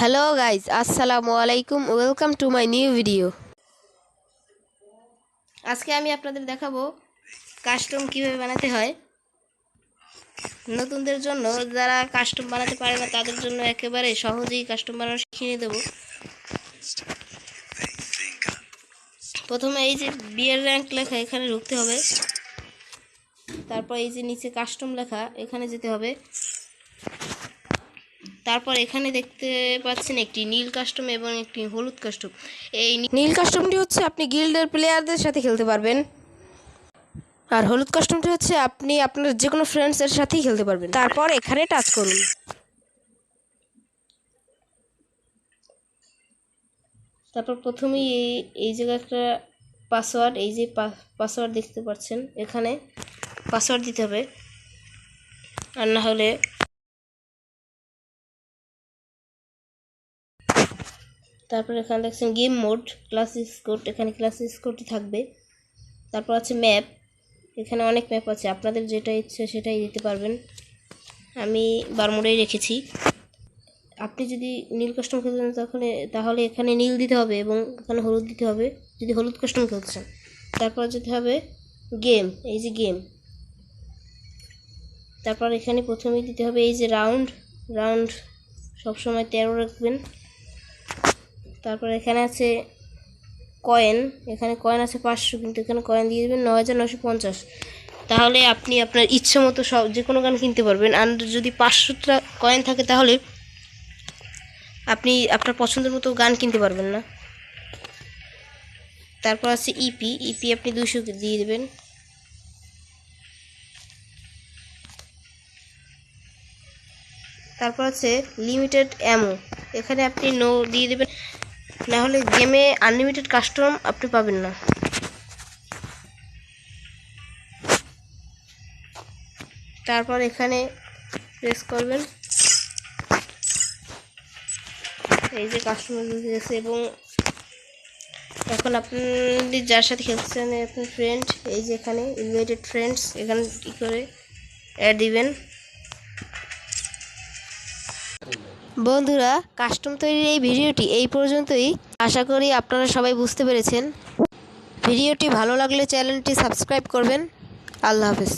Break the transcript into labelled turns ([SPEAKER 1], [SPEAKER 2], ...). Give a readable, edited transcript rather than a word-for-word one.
[SPEAKER 1] Hello guys, আসসালামু আলাইকুম। Welcome to my new video. আজকে আমি আপনাদের দেখাবো কাস্টম কিভাবে বানাতে হয়। নতুনদের জন্য, যারা কাস্টম বানাতে পারে না তাদের জন্য একেবারে সহজেই কাস্টম বানানো শিখিয়ে দেবো। প্রথমে এই যে বিয়ের র্যাঙ্ক লেখা এখানে ঢুকতে হবে। তারপর এই যে নিচে কাস্টম লেখা এখানে যেতে হবে। তারপর এখানে দেখতে পাচ্ছেন একটি নীল কাস্টম এবং একটি হলুদ কাস্টম। এই নীল কাস্টমটি হচ্ছে আপনি গিল্ডের প্লেয়ারদের সাথে খেলতে পারবেন, আর হলুদ কাস্টমটি হচ্ছে আপনি আপনার যে কোনো ফ্রেন্ডসের সাথেই খেলতে পারবেন। তারপর এখানে টাচ করুন। তারপর প্রথমেই এই জায়গায় একটা পাসওয়ার্ড, এই যে পাসওয়ার্ড দেখতে পাচ্ছেন, এখানে পাসওয়ার্ড দিতে হবে, আর না হলে তারপর এখানে দেখছেন গেম মোড, ক্লাস স্কোর, এখানে ক্লাস স্কোরটি থাকবে। তারপর আছে ম্যাপ, এখানে অনেক ম্যাপ আছে, আপনাদের যেটা ইচ্ছে সেটাই দিতে পারবেন। আমি বারমুডাই রেখেছি। আপনি যদি নীল কাস্টম খেলতেন তাহলে এখানে নীল দিতে হবে এবং এখানে হলুদ দিতে হবে যদি হলুদ কাস্টম খেলতেছেন। তারপর যেতে হবে গেম, এই যে গেম। তারপর এখানে প্রথমেই দিতে হবে এই যে রাউন্ড সবসময় 13 রাখবেন। তারপর এখানে আছে কয়েন, এখানে কয়েন আছে 500, কিন্তু এখানে কয়েন দিয়ে দেবেন 9950। তাহলে আপনি আপনার ইচ্ছে মতো যে কোনো গান কিনতে পারবেন। আর যদি 500টা কয়েন থাকে তাহলে আপনি আপনার পছন্দের মতো গান কিনতে পারবেন না। তারপর আছে ইপি আপনি 200 দিয়ে দেবেন। তারপর আছে লিমিটেড অ্যামো, এখানে আপনি নো দিয়ে দেবেন, না হলে গেমে আনলিমিটেড কাস্টম আপনি পাবেন না। তারপর এখানে প্রেস করবেন, এই যে কাস্টমার ঢুকে গেছে। এবং এখন আপনি যার সাথে খেলছেন আপনার ফ্রেন্ড, এই যে এখানে ইনভাইটেড ফ্রেন্ডস, এখানে কী করে অ্যাড দিবেন। বন্ধুরা, কাস্টম তৈরির এই ভিডিওটি এই পর্যন্তই। আশা করি আপনারা সবাই বুঝতে পেরেছেন। ভিডিওটি ভালো লাগলে চ্যানেলটি সাবস্ক্রাইব করবেন। আল্লাহ হাফেজ।